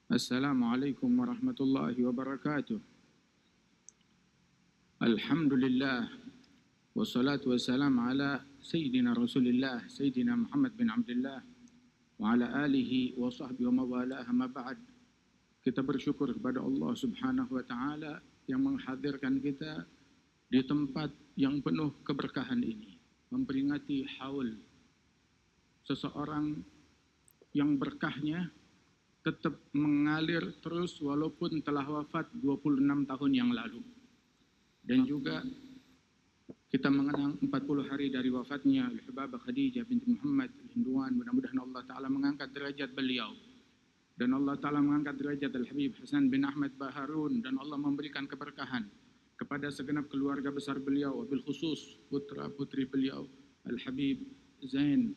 Assalamualaikum warahmatullahi wabarakatuh. Alhamdulillah wassalatu wassalam ala Sayyidina Rasulillah Sayyidina Muhammad bin Abdullah wa ala alihi wa sahbihi wa mawalah, ma ba'd. Kita bersyukur kepada Allah Subhanahu wa taala yang menghadirkan kita di tempat yang penuh keberkahan ini, memperingati haul seseorang yang berkahnya tetap mengalir terus walaupun telah wafat 26 tahun yang lalu. Dan juga kita mengenang 40 hari dari wafatnya Al-Habibah Khadijah binti Muhammad Al-Hinduan. Mudah-mudahan Allah Ta'ala mengangkat derajat beliau, dan Allah Ta'ala mengangkat derajat Al-Habib Hasan bin Ahmad Baharun, dan Allah memberikan keberkahan kepada segenap keluarga besar beliau, wabil khusus putra putri beliau Al-Habib Zain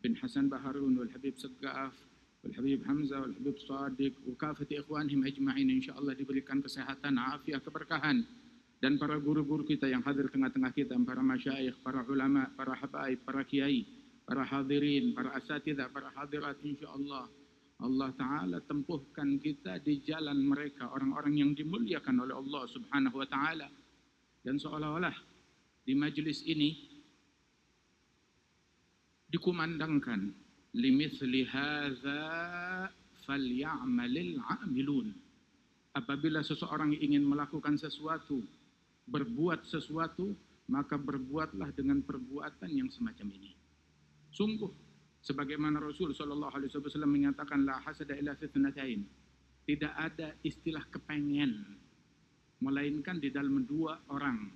bin Hasan Baharun, Wal-Habib Sagaf, Wal-Habib Hamzah, Wal-Habib Sadiq, wa kafati ikhwanihim ajma'in. InsyaAllah diberikan kesehatan, afiat, keberkahan. Dan para guru-guru kita yang hadir tengah-tengah kita, para masyayikh, para ulama, para habaib, para kiai, para hadirin, para asatidzah, para hadirat, insyaallah Allah Ta'ala tempuhkan kita di jalan mereka, orang-orang yang dimuliakan oleh Allah Subhanahu wa Ta'ala. Dan seolah-olah di majlis ini dikumandangkan, limithli hadza falyamalil amilun. Apabila seseorang ingin melakukan sesuatu, berbuat sesuatu, maka berbuatlah dengan perbuatan yang semacam ini. Sungguh, sebagaimana Rasul sallallahu alaihi wasallam menyatakan, la hasada illa fitnatain. Tidak ada istilah kepengen, melainkan di dalam dua orang.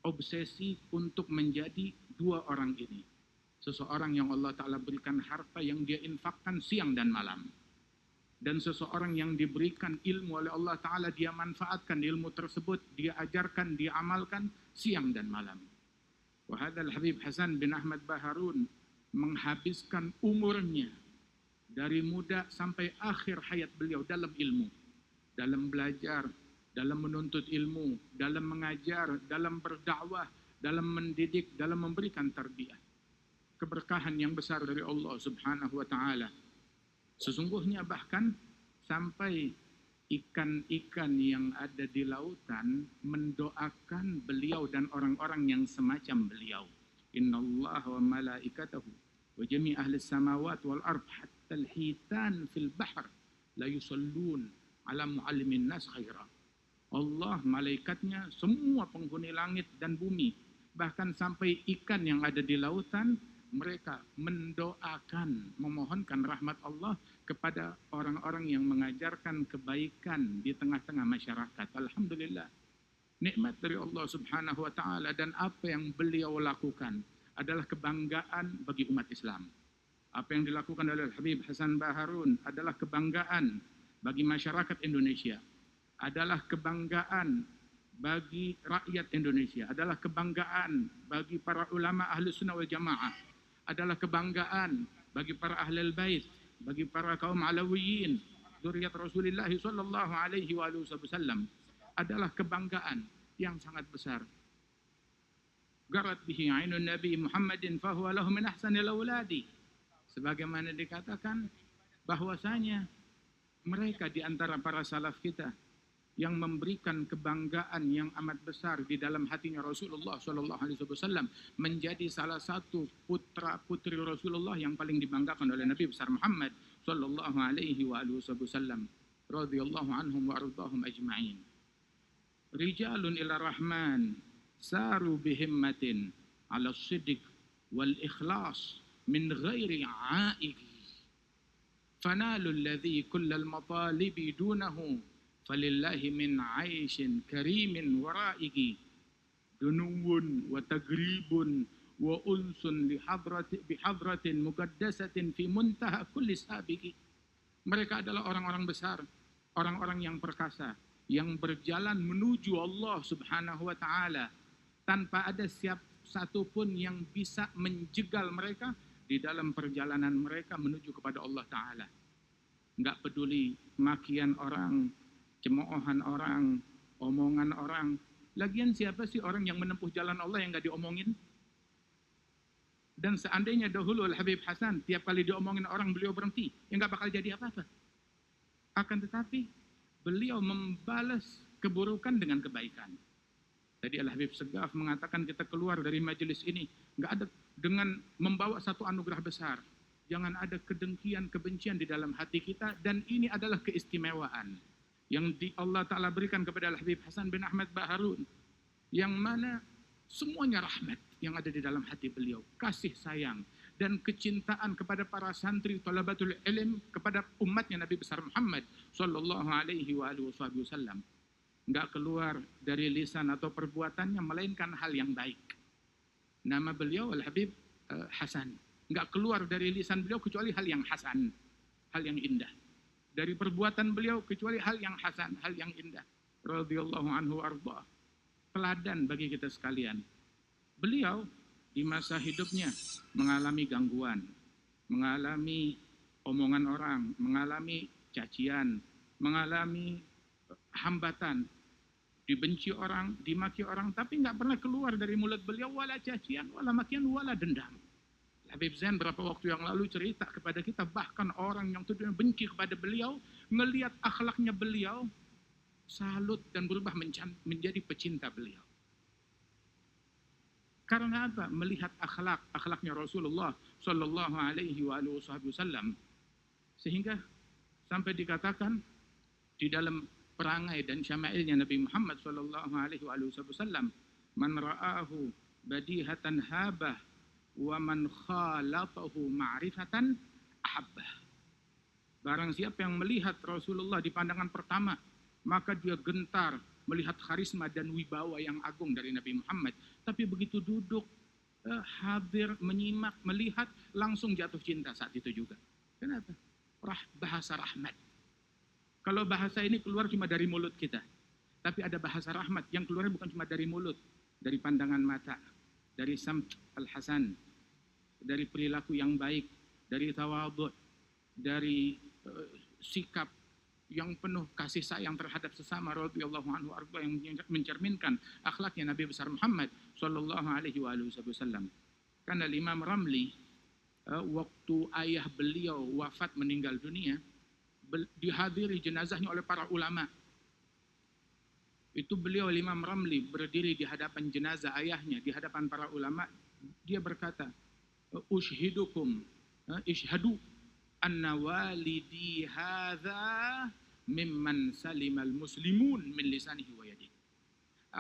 Obsesi untuk menjadi dua orang ini. Seseorang yang Allah Ta'ala berikan harta yang dia infakkan siang dan malam, dan seseorang yang diberikan ilmu oleh Allah Ta'ala, dia manfaatkan ilmu tersebut, dia ajarkan, dia amalkan siang dan malam. Wahadal Habib Hasan bin Ahmad Baharun menghabiskan umurnya dari muda sampai akhir hayat beliau dalam ilmu, dalam belajar, dalam menuntut ilmu, dalam mengajar, dalam berdakwah, dalam mendidik, dalam memberikan tarbiyah. Keberkahan yang besar dari Allah Subhanahu wa Ta'ala. Sesungguhnya bahkan sampai ikan-ikan yang ada di lautan mendoakan beliau dan orang-orang yang semacam beliau. Innallaha wa malaikatahu wa jami' ahli samawati wal ard hatta al-hitan fil bahr la yusallun ala muallimin nas khaira. Allah, malaikatnya, semua penghuni langit dan bumi, bahkan sampai ikan yang ada di lautan, mereka mendoakan, memohonkan rahmat Allah kepada orang-orang yang mengajarkan kebaikan di tengah-tengah masyarakat. Alhamdulillah, nikmat dari Allah Subhanahu wa Ta'ala. Dan apa yang beliau lakukan adalah kebanggaan bagi umat Islam. Apa yang dilakukan oleh Habib Hasan Baharun adalah kebanggaan bagi masyarakat Indonesia, adalah kebanggaan bagi rakyat Indonesia, adalah kebanggaan bagi para ulama ahli sunnah wal jamaah, adalah kebanggaan bagi para ahlul bait, bagi para kaum alawiyin, dzurriyyat Rasulullah sallallahu alaihi wasallam, adalah kebanggaan yang sangat besar. Garat bihi ainun Nabi Muhammadin fahuwa lahu min ahsanil auladi. Sebagaimana dikatakan bahwasanya mereka di antara para salaf kita yang memberikan kebanggaan yang amat besar di dalam hatinya Rasulullah sallallahu alaihi wasallam, menjadi salah satu putra putri Rasulullah yang paling dibanggakan oleh Nabi besar Muhammad sallallahu alaihi wasallam radhiyallahu anhum wa ardahum ajma'in. Rijalun ila rahman saru bihimmatin ala siddiq wal ikhlas min ghairi a'iq fanalu alladhi kullal matalibi dunahu falillahi min aishin karimin wara'ihi dunuwun wa tagribun wa unsun bihadratin muqaddasatin fi muntaha kulli sabiqi. Mereka adalah orang-orang besar, orang-orang yang perkasa, yang berjalan menuju Allah Subhanahu wa Ta'ala tanpa ada siap satu pun yang bisa menjegal mereka di dalam perjalanan mereka menuju kepada Allah Ta'ala. Enggak peduli makian orang, cemoohan orang, omongan orang. Lagian siapa sih orang yang menempuh jalan Allah yang gak diomongin? Dan seandainya dahulu Al-Habib Hasan tiap kali diomongin orang beliau berhenti, ya gak bakal jadi apa-apa. Akan tetapi beliau membalas keburukan dengan kebaikan. Tadi Al-Habib Segaf mengatakan kita keluar dari majelis ini nggak ada dengan membawa satu anugerah besar. Jangan ada kedengkian, kebencian di dalam hati kita, dan ini adalah keistimewaan yang Allah Ta'ala berikan kepada Al-Habib Hasan bin Ahmad Baharun, yang mana semuanya rahmat yang ada di dalam hati beliau, kasih sayang dan kecintaan kepada para santri thalabatul ilm, kepada umatnya Nabi besar Muhammad sallallahu alaihi wasallam. Enggak keluar dari lisan atau perbuatannya melainkan hal yang baik. Nama beliau Al-Habib Hasan. Enggak keluar dari lisan beliau kecuali hal yang hasan, hal yang indah. Dari perbuatan beliau kecuali hal yang hasan, hal yang indah. Radhiyallahu anhu arda. Teladan bagi kita sekalian. Beliau di masa hidupnya mengalami gangguan, mengalami omongan orang, mengalami cacian, mengalami hambatan, dibenci orang, dimaki orang, tapi nggak pernah keluar dari mulut beliau wala cacian, wala makian, wala dendam. Habib Zain berapa waktu yang lalu cerita kepada kita, bahkan orang yang tujuannya benci kepada beliau, ngelihat akhlaknya beliau, salut dan berubah menjadi pecinta beliau. Karena apa? Melihat akhlaknya Rasulullah Sallallahu Alaihi Wasallam, sehingga sampai dikatakan di dalam perangai dan syama'ilnya Nabi Muhammad Sallallahu Alaihi Wasallam, man ra'ahu badihatan habah, wa man khalatahu ma'rifatan ahabbah. Barang siapa yang melihat Rasulullah di pandangan pertama, maka dia gentar melihat karisma dan wibawa yang agung dari Nabi Muhammad. Tapi begitu duduk, hadir, menyimak, melihat, langsung jatuh cinta saat itu juga. Kenapa? Bahasa rahmat. Kalau bahasa ini keluar cuma dari mulut kita, tapi ada bahasa rahmat yang keluarnya bukan cuma dari mulut, dari pandangan mata, dari samt al-hasan, dari perilaku yang baik, dari tawadhu, dari sikap yang penuh kasih sayang terhadap sesama radhiyallahu anhu arba, yang mencerminkan akhlaknya Nabi besar Muhammad sallallahu alaihi wasallam. Karena Imam Ramli waktu ayah beliau wafat meninggal dunia, dihadiri jenazahnya oleh para ulama. Itu beliau Imam Ramli berdiri di hadapan jenazah ayahnya, di hadapan para ulama, dia berkata, "Ushhidukum, ishhadu anna walidi hadza mimman salimal muslimun min lisanihi wa yadihi."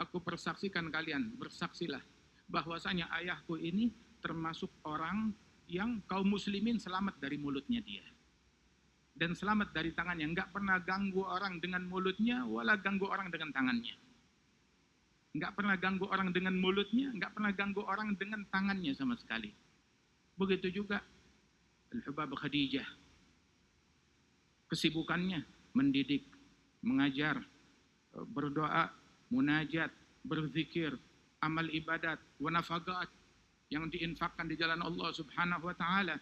Aku persaksikan kalian, bersaksilah bahwasanya ayahku ini termasuk orang yang kaum muslimin selamat dari mulutnya dia dan selamat dari tangannya, enggak pernah ganggu orang dengan mulutnya wala ganggu orang dengan tangannya. Enggak pernah ganggu orang dengan mulutnya, enggak pernah ganggu orang dengan tangannya sama sekali. Begitu juga Al-Hubab Khadijah. Kesibukannya mendidik, mengajar, berdoa, munajat, berzikir, amal ibadat, wa nafagat yang diinfakkan di jalan Allah Subhanahu wa taala.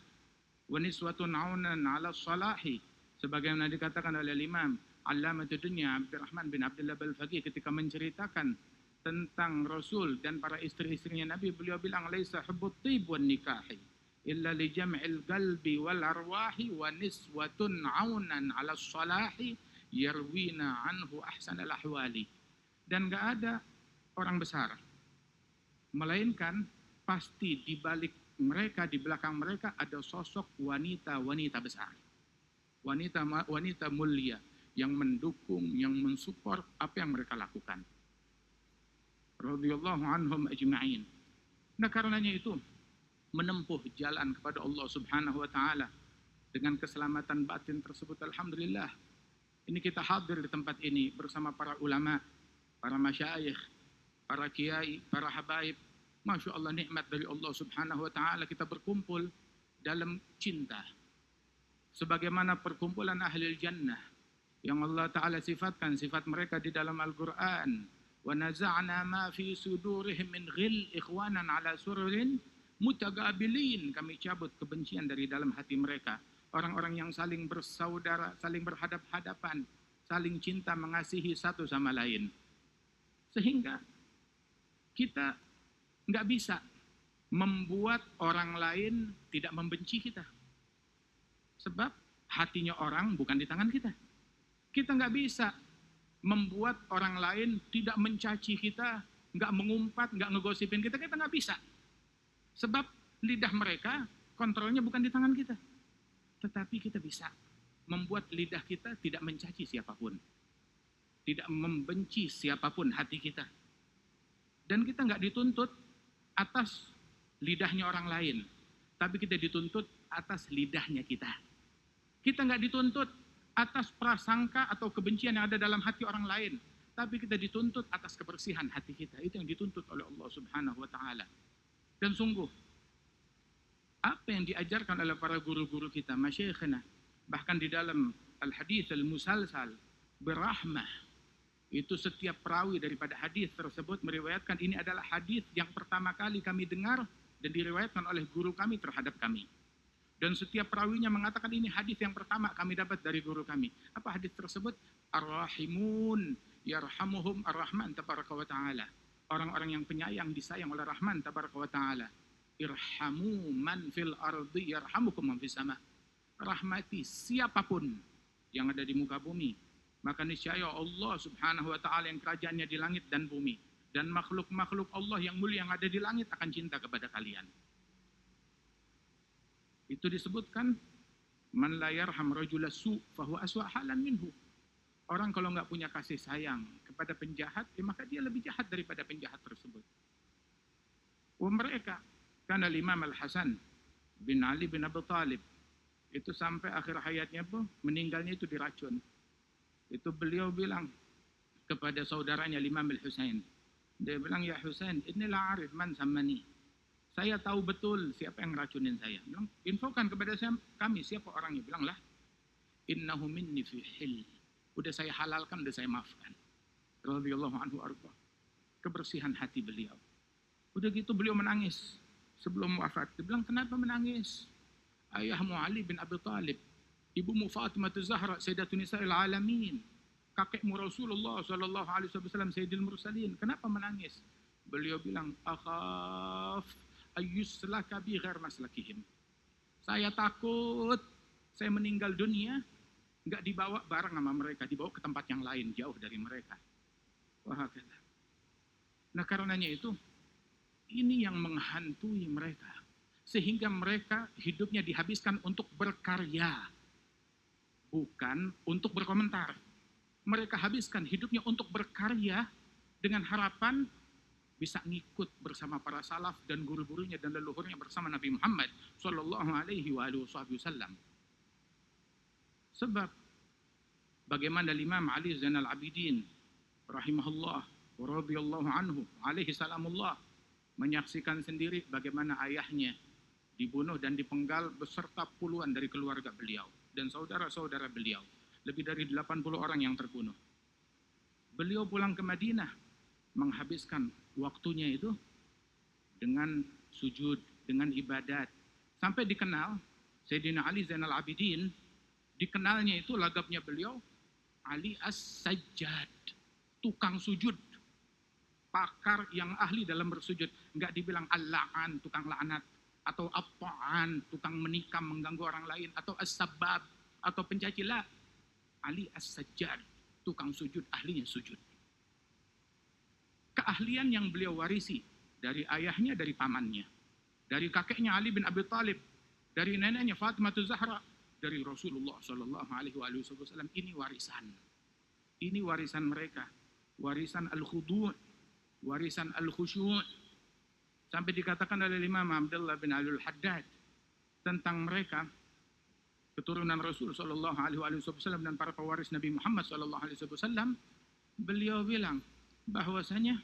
Wa niswatun aunan 'ala salahi, sebagaimana dikatakan oleh Imam Allamatul Dunya Abdurrahman bin Abdullah Al-Faqih ketika menceritakan tentang Rasul dan para istri-istrinya Nabi, beliau bilang laisa hubbut thib wan nikahi illa li jam'il qalbi wal arwahi wa niswatun aunan 'ala salahi yarwina anhu ahsanal ahwali. Dan enggak ada orang besar melainkan pasti di balik mereka, di belakang mereka ada sosok wanita-wanita besar, wanita mulia yang mendukung, yang mensupport apa yang mereka lakukan. Radhiyallahu anhum ajma'in. Nah, karenanya itu menempuh jalan kepada Allah Subhanahu wa taala dengan keselamatan batin tersebut, alhamdulillah. Ini kita hadir di tempat ini bersama para ulama, para masyayikh, para kiai, para habaib. Masya Allah, nikmat dari Allah Subhanahu wa taala kita berkumpul dalam cinta. Sebagaimana perkumpulan ahli jannah yang Allah taala sifatkan sifat mereka di dalam Al-Qur'an. Wa naza'na ma fi sudurihim min ghil ikhwanan ala sururin mutaqabilin. Kami cabut kebencian dari dalam hati mereka. Orang-orang yang saling bersaudara, saling berhadap-hadapan, saling cinta mengasihi satu sama lain. Sehingga kita nggak bisa membuat orang lain tidak membenci kita. Sebab hatinya orang bukan di tangan kita. Kita nggak bisa membuat orang lain tidak mencaci kita, nggak mengumpat, nggak ngegosipin kita nggak bisa. Sebab lidah mereka kontrolnya bukan di tangan kita. Tetapi kita bisa membuat lidah kita tidak mencaci siapapun. Tidak membenci siapapun hati kita. Dan kita nggak dituntut atas lidahnya orang lain. Tapi kita dituntut atas lidahnya kita. Kita nggak dituntut atas prasangka atau kebencian yang ada dalam hati orang lain. Tapi kita dituntut atas kebersihan hati kita. Itu yang dituntut oleh Allah Subhanahu wa Ta'ala. Dan sungguh, apa yang diajarkan oleh para guru-guru kita, masyayikhna, bahkan di dalam al-hadits al-musalsal berahmah, itu setiap perawi daripada hadis tersebut meriwayatkan ini adalah hadis yang pertama kali kami dengar dan diriwayatkan oleh guru kami terhadap kami. Dan setiap perawinya mengatakan ini hadis yang pertama kami dapat dari guru kami. Apa hadis tersebut? Ar-Rahimun yarhamuhum ar-Rahman tabaraka wa ta'ala. Orang-orang yang penyayang disayang oleh Rahman tabaraka wa ta'ala. Irhamu man fil ardi yarhamukum man fis sama. Rahmati siapapun yang ada di muka bumi, maka niscaya Allah Subhanahu wa ta'ala yang kerajaannya di langit dan bumi, dan makhluk-makhluk Allah yang mulia yang ada di langit akan cinta kepada kalian. Itu disebutkan man la yarham rajula su fahuwa aswa halan minhu. Orang kalau nggak punya kasih sayang kepada penjahat, maka dia lebih jahat daripada penjahat tersebut. Mereka karena Imam Al-Hasan bin Ali bin Abi Thalib itu sampai akhir hayatnya pun meninggalnya itu diracun. Itu beliau bilang kepada saudaranya Imam Al-Husain. Dia bilang, ya Husain, inilah arif man samani. Saya tahu betul siapa yang racunin saya. Bilang, infokan kepada kami siapa orangnya. Bilang lah, innahu minni fi hil. Udah saya halalkan, udah saya maafkan. Radhiyallahu anhu arba. Kebersihan hati beliau. Udah gitu beliau menangis sebelum wafat. Dia bilang, kenapa menangis? Ayahmu Ali bin Abi Thalib, ibumu Fatimah Zahra, Sayyidatun Nisa'il Alamin, kakekmu Rasulullah sallallahu alaihi wasallam, Sayyidil Mursalin. Kenapa menangis? Beliau bilang, akhaf ayyuslaka bi ghair maslakihim. Saya takut saya meninggal dunia enggak dibawa bareng sama mereka, dibawa ke tempat yang lain jauh dari mereka. Wah, nah karenanya itu ini yang menghantui mereka sehingga mereka hidupnya dihabiskan untuk berkarya, bukan untuk berkomentar. Mereka habiskan hidupnya untuk berkarya dengan harapan bisa ngikut bersama para salaf dan guru-gurunya dan leluhurnya bersama Nabi Muhammad sallallahu alaihi wasallam. Sebab bagaimana Imam Ali Zainal Abidin rahimahullah wa radhiyallahu anhu alaihi salamullah menyaksikan sendiri bagaimana ayahnya dibunuh dan dipenggal beserta puluhan dari keluarga beliau dan saudara-saudara beliau. Lebih dari 80 orang yang terbunuh. Beliau pulang ke Madinah, menghabiskan waktunya itu dengan sujud, dengan ibadat. Sampai dikenal, Sayyidina Ali Zainal Abidin, dikenalnya itu lagapnya beliau, Ali As-Sajjad, tukang sujud. Pakar yang ahli dalam bersujud. Enggak dibilang al-la'an, tukang laknat. Atau at-ta'an, tukang menikam, mengganggu orang lain. Atau as-sabab, atau pencaci. La. Ali As-Sajjad, tukang sujud, ahlinya sujud. Keahlian yang beliau warisi dari ayahnya, dari pamannya, dari kakeknya Ali bin Abi Thalib, dari neneknya Fatimah Zahra, dari Rasulullah sallallahu alaihi wasallam. Ini warisan mereka, warisan al-khudu', warisan al-khusyu'. Sampai dikatakan oleh Imam Abdullah bin Al-Haddad tentang mereka, keturunan Rasul sallallahu alaihi wasallam dan para pewaris Nabi Muhammad sallallahu alaihi wasallam, beliau bilang bahwasanya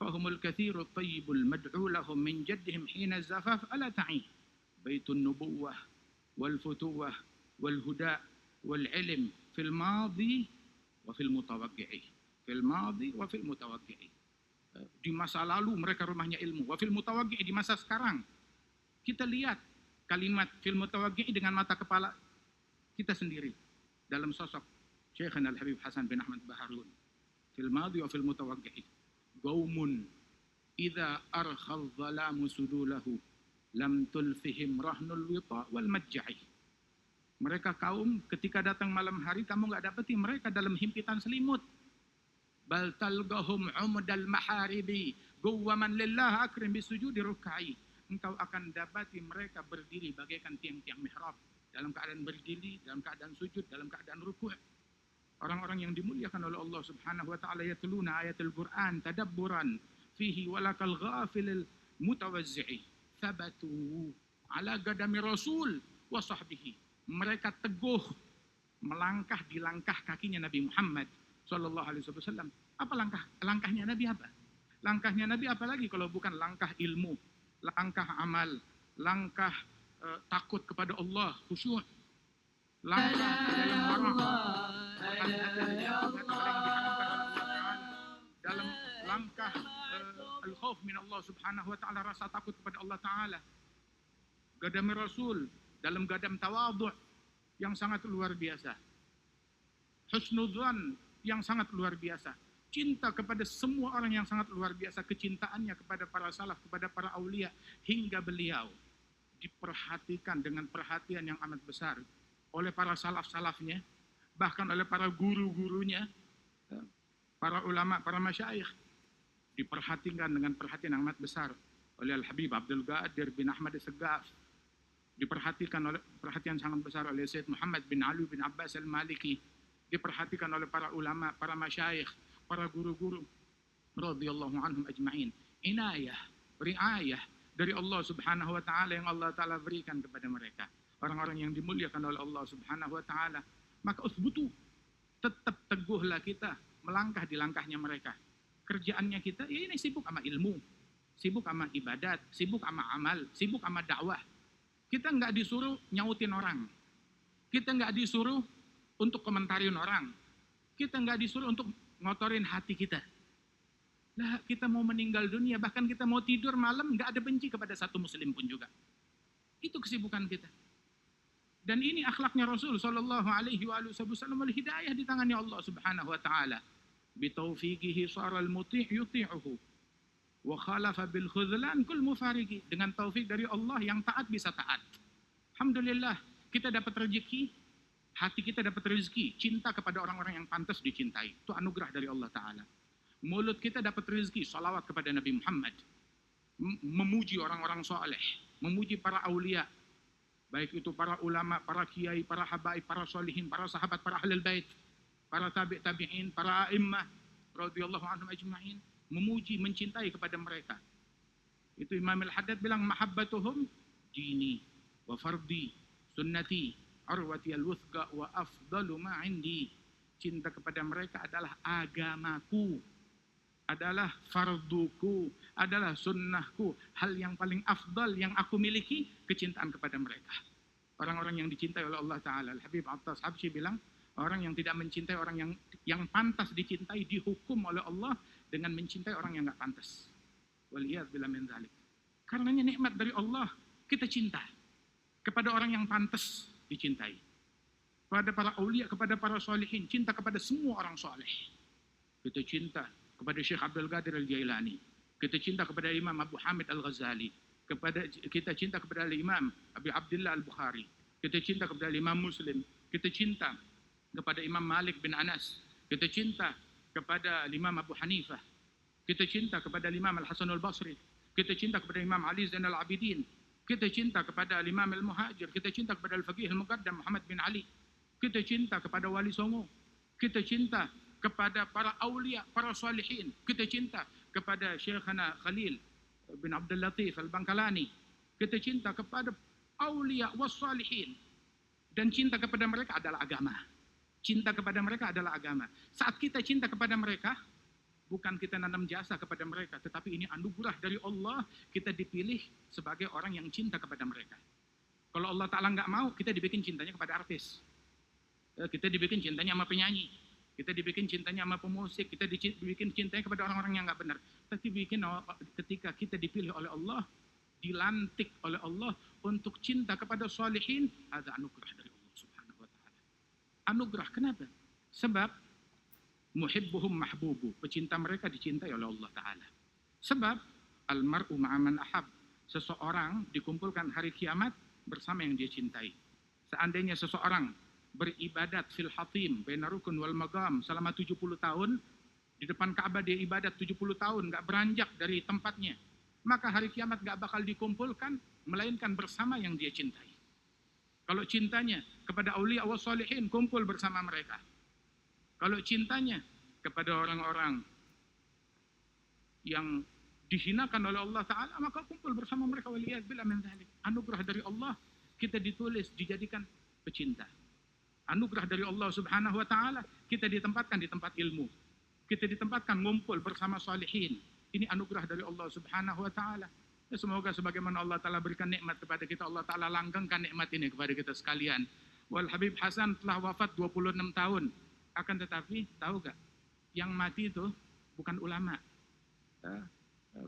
fahumul katsirut thayyibul mad'u lahum min jaddihim hina zafaf ala ta'i baitun nubuwah wal futuwah wal huda wal ilm fil madhi wa fil mutawaqqi'i. Fil madhi wa fil mutawaqqi'i. Di masa lalu mereka rumahnya ilmu, wa fil mutawaqqi'i, di masa sekarang. Kita lihat kalimat fil mutawaqqi'i dengan mata kepala kita sendiri dalam sosok Syekhana Al-Habib Hasan bin Ahmad Baharun. Fil madhi wa fil mutawaqqi'i. Qaumun idza arkhal dhalamu sudulahu lam tulfihim rahnul wita wal majja'i. Mereka kaum ketika datang malam hari kamu nggak dapati mereka dalam himpitan selimut. Bal talgahum umdal maharibi guwaman lillah akrim bisujudi ruk'i. Engkau akan dapati mereka berdiri bagaikan tiang-tiang mihrab, dalam keadaan berdiri, dalam keadaan sujud, dalam keadaan ruku'. Orang-orang yang dimuliakan oleh Allah Subhanahu wa taala yatluna ayatul Quran tadabburan fihi walakal ghafilil mutawazzi'i thabatu ala gadami rasul wa sahbihi. Mereka teguh melangkah di langkah kakinya Nabi Muhammad sallallahu alaihi wasallam. Apa langkahnya Nabi apa? Langkahnya Nabi apa lagi kalau bukan langkah ilmu, langkah amal, langkah takut kepada Allah, khusyuk. Langkah dalam dalam langkah al-khauf min Allah Subhanahu wa taala, rasa takut kepada Allah taala. Gadam Rasul dalam gadam tawadhu' yang sangat luar biasa. Husnudzan yang sangat luar biasa. Cinta kepada semua orang yang sangat luar biasa. Kecintaannya kepada para salaf, kepada para aulia. Hingga beliau diperhatikan dengan perhatian yang amat besar oleh para salaf-salafnya. Bahkan oleh para guru-gurunya. Para ulama, para masyayikh. Diperhatikan dengan perhatian yang amat besar oleh Al-Habib Abdul Qadir bin Ahmad As-Saggaf. Diperhatikan oleh perhatian sangat besar oleh Syed Muhammad bin Ali bin Abbas Al-Maliki, diperhatikan oleh para ulama, para masyayikh, para guru-guru radhiyallahu anhum ajma'in. Inayah, riayah dari Allah Subhanahu wa taala yang Allah taala berikan kepada mereka. Orang-orang yang dimuliakan oleh Allah Subhanahu wa taala. Maka usbutu, tetap teguhlah kita melangkah di langkahnya mereka. Kerjaannya kita ya ini sibuk sama ilmu, sibuk sama ibadat, sibuk sama amal, sibuk sama dakwah. Kita nggak disuruh nyautin orang. Kita nggak disuruh untuk komentarin orang. Kita nggak disuruh untuk ngotorin hati kita. Lah kita mau meninggal dunia, bahkan kita mau tidur malam, nggak ada benci kepada satu muslim pun juga. Itu kesibukan kita. Dan ini akhlaknya Rasul sallallahu alaihi wasallam, wal hidayah di tangannya Allah Subhanahu wa taala. Bi taufiqihi saral muti' yuti'uhu. Wa khalafa bil khudlan kul mufarigi. Dengan taufik dari Allah yang taat bisa taat. Alhamdulillah kita dapat rezeki, hati kita dapat rezeki, cinta kepada orang-orang yang pantas dicintai. Itu anugerah dari Allah Ta'ala. Mulut kita dapat rezeki, salawat kepada Nabi Muhammad. Memuji orang-orang soleh, memuji para aulia. Baik itu para ulama, para kiai, para habaib, para solihin, para sahabat, para ahlul bait, para tabi'in, para a'immah, radhiyallahu anhum ajma'in. Memuji, mencintai kepada mereka. Itu Imam Al-Haddad bilang, mahabbatuhum dini, wa fardi, sunnati, arwati al-wuthqa, wa afdalu ma'indi. Cinta kepada mereka adalah agamaku, adalah farduku, adalah sunnahku. Hal yang paling afdal yang aku miliki, kecintaan kepada mereka. Orang-orang yang dicintai oleh Allah Ta'ala. Al-Habib Attas Habsyi bilang, orang yang tidak mencintai orang yang pantas dicintai, dihukum oleh Allah dengan mencintai orang yang nggak pantas. Waliyadzubillah min dzalik. Karenanya nikmat dari Allah, kita cinta kepada orang yang pantas dicintai. Kepada para aulia, kepada para solihin, cinta kepada semua orang soleh. Kita cinta kepada Syekh Abdul Qadir Al-Jailani. Kita cinta kepada Imam Abu Hamid Al-Ghazali. Kita cinta kepada Imam Abi Abdullah Al-Bukhari. Kita cinta kepada Imam Muslim. Kita cinta kepada Imam Malik bin Anas. Kita cinta kepada Imam Abu Hanifah. Kita cinta kepada Imam Al-Hasan Al-Basri. Kita cinta kepada Imam Ali Zainal Abidin. Kita cinta kepada Imam Al-Muhajir. Kita cinta kepada Al-Faqih Al-Muqaddam Muhammad bin Ali. Kita cinta kepada Wali Songo. Kita cinta kepada para aulia, para salihin. Kita cinta kepada Syekhana Khalil bin Abdul Latif Al-Bangkalani. Kita cinta kepada aulia was salihin. Dan cinta kepada mereka adalah agama. Cinta kepada mereka adalah agama. Saat kita cinta kepada mereka, bukan kita nanam jasa kepada mereka, tetapi ini anugerah dari Allah, kita dipilih sebagai orang yang cinta kepada mereka. Kalau Allah Ta'ala nggak mau, kita dibikin cintanya kepada artis. Kita dibikin cintanya sama penyanyi. Kita dibikin cintanya sama pemusik. Kita dibikin cintanya kepada orang-orang yang nggak benar. Tapi ketika kita dipilih oleh Allah, dilantik oleh Allah untuk cinta kepada salihin, ada anugerah dari Allah. Anugerah, kenapa? Sebab muhibbuhum mahbubu, pecinta mereka dicintai oleh Allah Ta'ala. Sebab almar'u ma'aman ahab, seseorang dikumpulkan hari kiamat bersama yang dia cintai. Seandainya seseorang beribadat fil hatim baina rukun wal maqam selama 70 tahun, di depan Ka'bah dia ibadat 70 tahun, nggak beranjak dari tempatnya, maka hari kiamat nggak bakal dikumpulkan, melainkan bersama yang dia cintai. Kalau cintanya kepada aulia wa sholihin, kumpul bersama mereka. Kalau cintanya kepada orang-orang yang dihinakan oleh Allah Ta'ala, maka kumpul bersama mereka. Waliyadzubillah min dzalik. Anugerah dari Allah, kita ditulis, dijadikan pecinta. Anugerah dari Allah Subhanahu wa Ta'ala, kita ditempatkan di tempat ilmu. Kita ditempatkan ngumpul bersama salihin. Ini anugerah dari Allah Subhanahu wa Ta'ala. Ya, semoga sebagaimana Allah Ta'ala berikan nikmat kepada kita, Allah Ta'ala langgengkan nikmat ini kepada kita sekalian. Wal Habib Hasan telah wafat 26 tahun. Akan tetapi, tahu gak? Yang mati itu bukan ulama.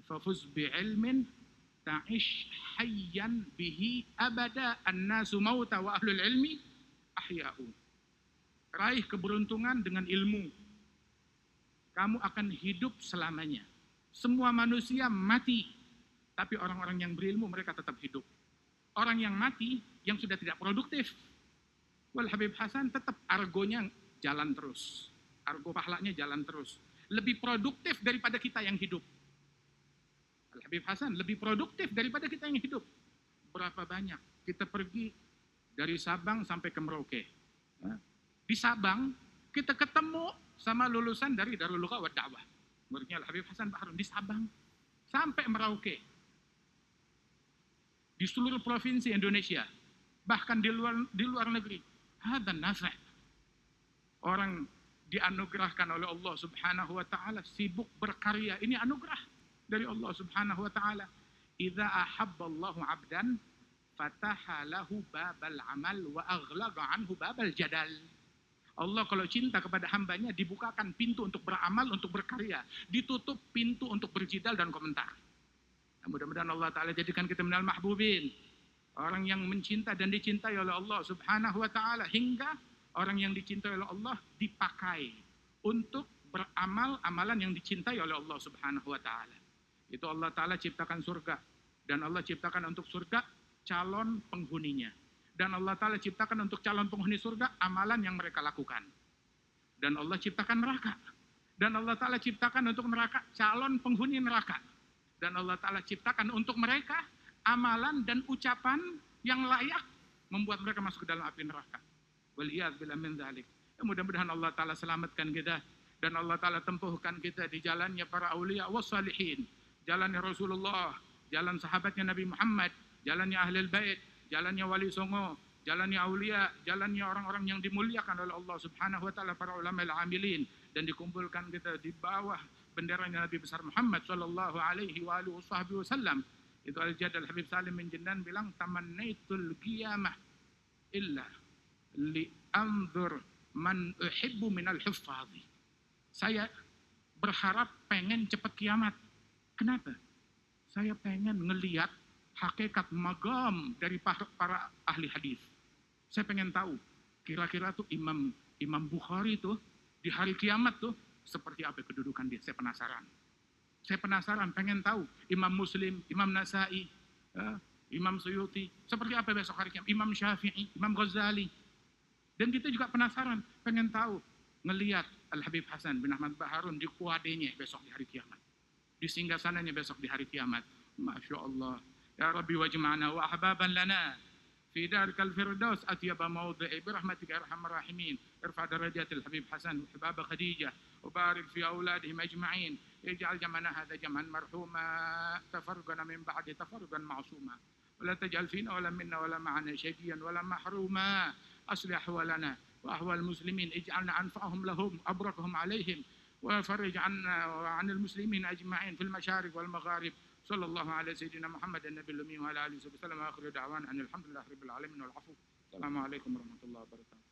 Fafuz bi'ilmin ta'ish hayyan bihi abada annasu mauta wa ahlul ilmi ahya'u. Raih keberuntungan dengan ilmu. Kamu akan hidup selamanya. Semua manusia mati. Tapi orang-orang yang berilmu mereka tetap hidup. Orang yang mati, yang sudah tidak produktif. Wal Habib Hasan tetap argonya jalan terus. Argo pahlanya jalan terus. Lebih produktif daripada kita yang hidup. Al Habib Hasan lebih produktif daripada kita yang hidup. Berapa banyak kita pergi dari Sabang sampai ke Merauke. Di Sabang kita ketemu sama lulusan dari Darul Lugha wa Da'wah. Muridnya Al Habib Hasan Baharun di Sabang sampai Merauke. Di seluruh provinsi Indonesia, bahkan di luar negeri. Hadzal nafa'. Orang dianugerahkan oleh Allah Subhanahu wa Ta'ala sibuk berkarya. Ini anugerah dari Allah Subhanahu wa Ta'ala. Idza ahabballahu 'abdan fataha lahu babal amal wa aghlaqa anhu babal jadal. Allah kalau cinta kepada hambanya dibukakan pintu untuk beramal, untuk berkarya, ditutup pintu untuk berjidal dan komentar. Nah, mudah-mudahan Allah Ta'ala jadikan kita minal mahbubin, orang yang mencinta dan dicintai oleh Allah Subhanahu wa Ta'ala, hingga orang yang dicintai oleh Allah dipakai untuk beramal amalan yang dicintai oleh Allah Subhanahu wa Ta'ala. Itu Allah Ta'ala ciptakan surga, dan Allah ciptakan untuk surga calon penghuninya, dan Allah Ta'ala ciptakan untuk calon penghuni surga amalan yang mereka lakukan. Dan Allah ciptakan neraka, dan Allah Ta'ala ciptakan untuk neraka calon penghuni neraka. Dan Allah Ta'ala ciptakan untuk mereka amalan dan ucapan yang layak membuat mereka masuk ke dalam api neraka. Waliyadzubillah min dzalik. Mudah-mudahan Allah Ta'ala selamatkan kita, dan Allah Ta'ala tempuhkan kita di jalannya para aulia wassalihin, jalannya Rasulullah, jalan sahabatnya Nabi Muhammad, jalannya Ahlul Bait, jalannya Wali Songo, jalannya aulia, jalannya orang-orang yang dimuliakan oleh Allah Subhanahu wa Ta'ala, para ulama al-amilin, dan dikumpulkan kita di bawah benderanya Nabi besar Muhammad sallallahu alaihi wa alihi wasallam. Itu Al-Jad Al-Habib Salim bin Jinnan bilang, tamannaitul qiyamah illa li anzur man uhibbu minal huffadhi. Saya berharap pengen cepat kiamat. Kenapa? Saya pengen ngelihat hakikat magam dari para ahli hadis. Saya pengen tahu kira-kira tuh Imam Bukhari tuh di hari kiamat tuh seperti apa kedudukan dia. Saya penasaran. Saya penasaran, pengen tahu Imam Muslim, Imam Nasai, Imam Suyuti, seperti apa besok hari kiamat, Imam Syafi'i, Imam Ghazali. Dan kita juga penasaran, pengen tahu, ngelihat Al-Habib Hasan bin Ahmad Baharun di kuadenya besok di hari kiamat, di singgasananya besok di hari kiamat. Masya Allah. Ya Rabbi wajma'na wa ahbaban lana fi darikal firdaus atyaba mawdi'i birahmatika ya arhamar rahimin. Irfa darajatil Habib Hasan wa hibaba Khadijah wa barik fi auladihim ajma'in. Ij'al jam'ana hadha jam'an marhuma tafarraqana min ba'di tafarruqan ma'suma. ولا تجعل فينا ولا منا ولا معنا شقيا ولا محروما. أصلح أحوالنا وأحوال المسلمين، اجعلنا أنفعهم لهم أبركهم عليهم، وفرج عنا وعن المسلمين أجمعين في المشارق والمغارب. صلى الله على سيدنا محمد النبي الأمي وعلى آله وصحبه وسلم. آخر دعوانا أن الحمد لله رب العالمين والعفو. السلام عليكم ورحمة الله وبركاته.